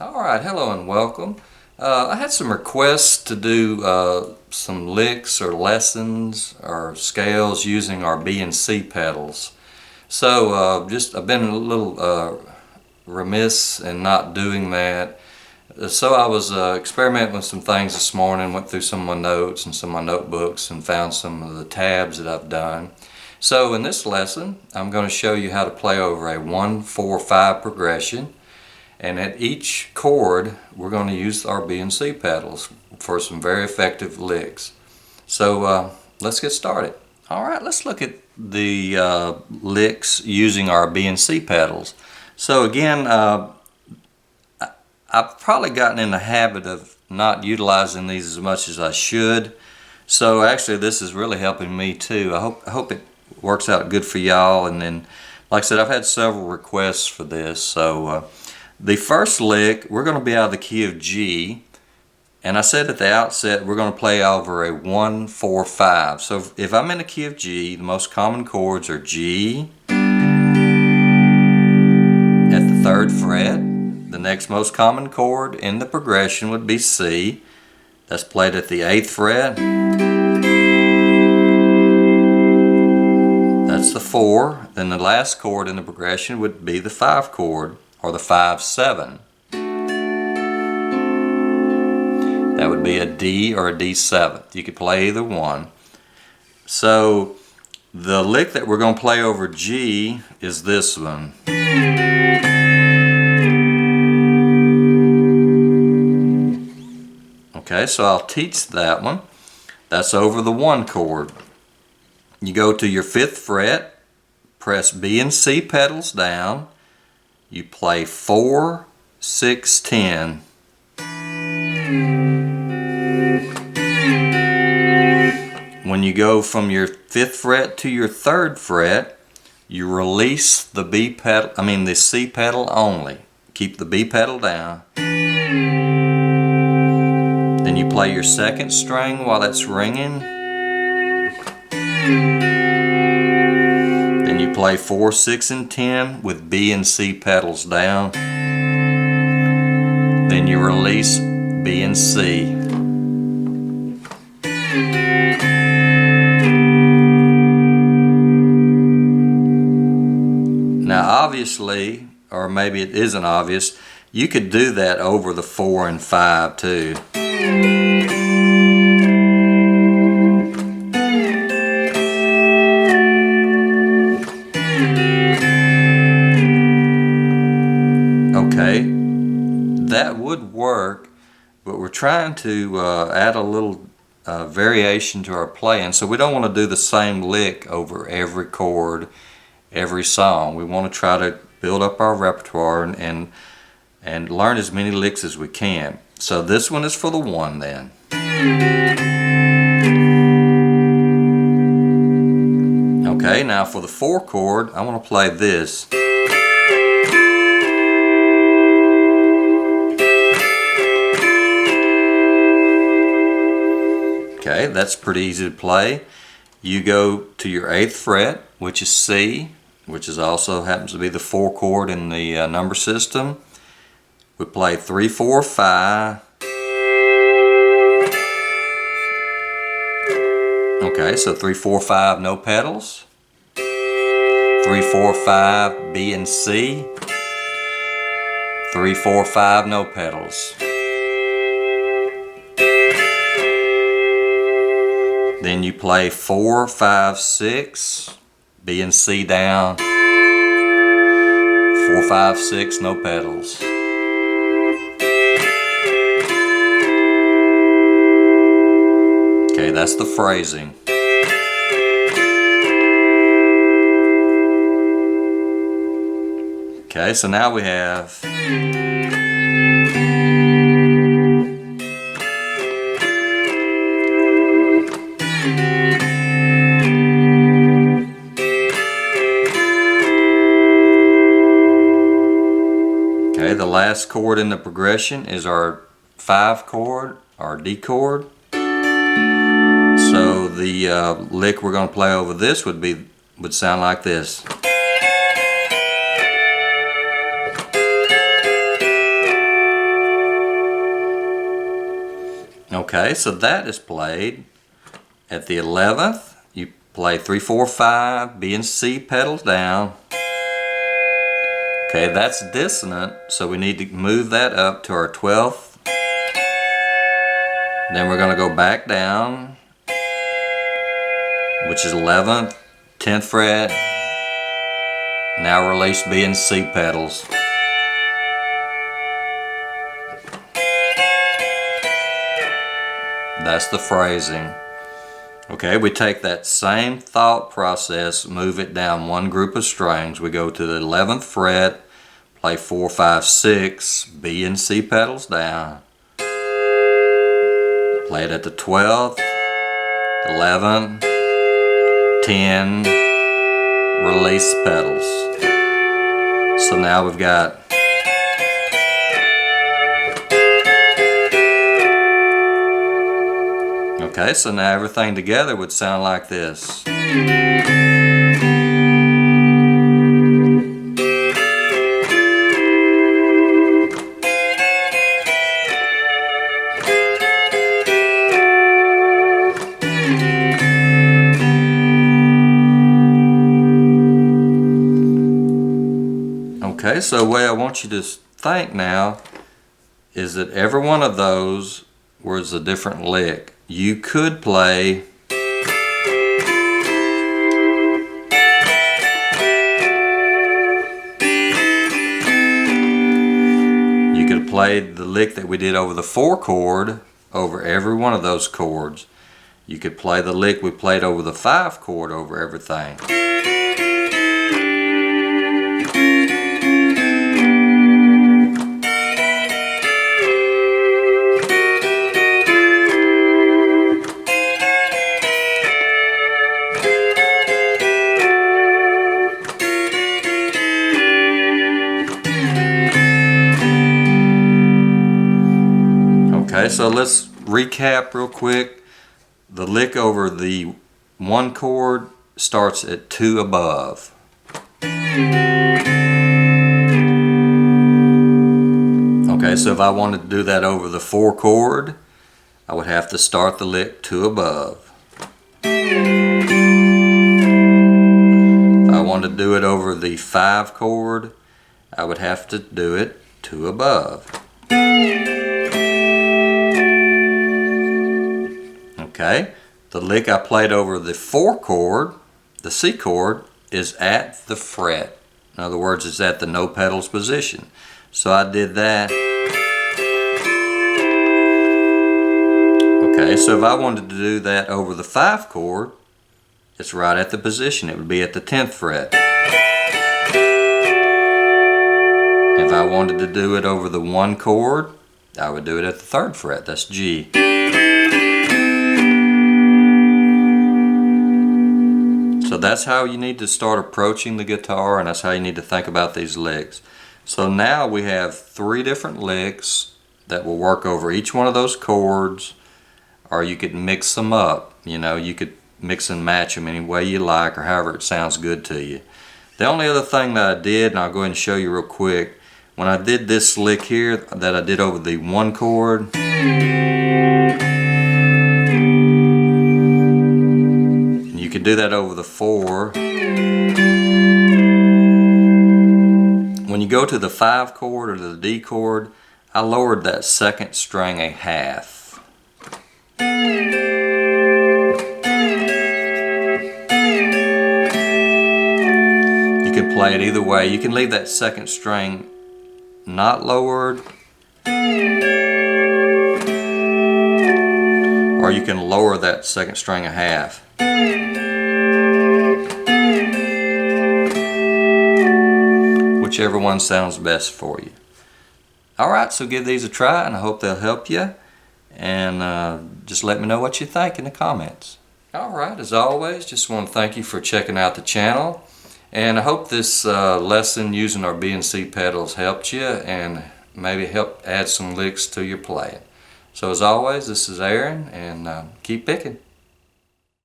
Alright, hello and welcome. I had some requests to do some licks or lessons or scales using our B and C pedals. So I've been a little remiss in not doing that. So I was experimenting with some things this morning, went through some of my notes and some of my notebooks and found some of the tabs that I've done. So in this lesson I'm going to show you how to play over a 1-4-5 progression. And at each chord, we're going to use our B and C pedals for some very effective licks. So let's get started. All right, let's look at the licks using our B and C pedals. So again, I've probably gotten in the habit of not utilizing these as much as I should. So actually, this is really helping me too. I hope it works out good for y'all. And then, like I said, I've had several requests for this. So the first lick, we're going to be out of the key of G, and I said at the outset we're going to play over a 1-4-5. So if I'm in the key of G, the most common chords are G at the 3rd fret. The next most common chord in the progression would be C. That's played at the 8th fret. That's the 4. Then the last chord in the progression would be the 5 chord, or the 5-7. That would be a D or a D7. You could play either one. So the lick that we're going to play over G is this one. Okay, so I'll teach that one. That's over the 1 chord. You go to your 5th fret, press B and C pedals down. You play 4, 6, 10. When you go from your 5th fret to your 3rd fret, you release the the C pedal only. Keep the B pedal down. Then you play your 2nd string while that's ringing. Then you play 4, 6, and 10 with B and C pedals down. Then you release B and C. Now obviously, or maybe it isn't obvious, you could do that over the 4 and 5 too. Okay, that would work, but we're trying to add a little variation to our playing, so we don't want to do the same lick over every chord, every song. We want to try to build up our repertoire and learn as many licks as we can. So this one is for the 1 then. Okay, now for the 4 chord, I want to play this. Okay, that's pretty easy to play. You go to your 8th fret, which is C, which is also happens to be the 4 chord in the number system. We play 3, 4, 5. Okay, so 3, 4, 5, no pedals. 3, 4, 5, B and C. 3, 4, 5, no pedals. Then you play 4, 5, 6, B and C down. 4, 5, 6, no pedals. Okay, that's the phrasing. Okay, so now we have the last chord in the progression is our 5 chord, our D chord. So the lick we're going to play over this would sound like this. Okay, so that is played. At the 11th, you play 3, 4, 5, B and C pedals down. Okay, that's dissonant, so we need to move that up to our 12th. Then we're going to go back down, which is 11th, 10th fret. Now release B and C pedals. That's the phrasing. Okay, we take that same thought process, move it down one group of strings. We go to the 11th fret, play 4, 5, 6, B and C pedals down. Play it at the 12th, 11, 10, release pedals. So now we've got okay, so now everything together would sound like this. Okay, so the way I want you to think now is that every one of those was a different lick. You could play the lick that we did over the 4 chord over every one of those chords. You could play the lick we played over the 5 chord over everything. Okay, so let's recap real quick. The lick over the 1 chord starts at 2 above. Okay, so if I wanted to do that over the 4 chord, I would have to start the lick 2 above. If I wanted to do it over the 5 chord, I would have to do it 2 above. Okay, the lick I played over the 4 chord, the C chord, is at the fret. In other words, it's at the no pedals position. So I did that. Okay, so if I wanted to do that over the 5 chord, it's right at the position. It would be at the 10th fret. If I wanted to do it over the 1 chord, I would do it at the 3rd fret. That's G. So that's how you need to start approaching the guitar, and that's how you need to think about these licks. So now we have 3 different licks that will work over each one of those chords, or you could mix them up. You know, you could mix and match them any way you like, or however it sounds good to you. The only other thing that I did, and I'll go ahead and show you real quick, when I did this lick here that I did over the 1 chord, you could do that over the 4. When you go to the 5 chord or the D chord, I lowered that 2nd string a half. You can play it either way. You can leave that 2nd string not lowered, or you can lower that 2nd string a half. Whichever one sounds best for you. Alright, so give these a try, and I hope they'll help you. And just let me know what you think in the comments. Alright, as always, just want to thank you for checking out the channel. And I hope this lesson using our B and C pedals helped you and maybe helped add some licks to your playing. So as always, this is Aaron, and keep picking.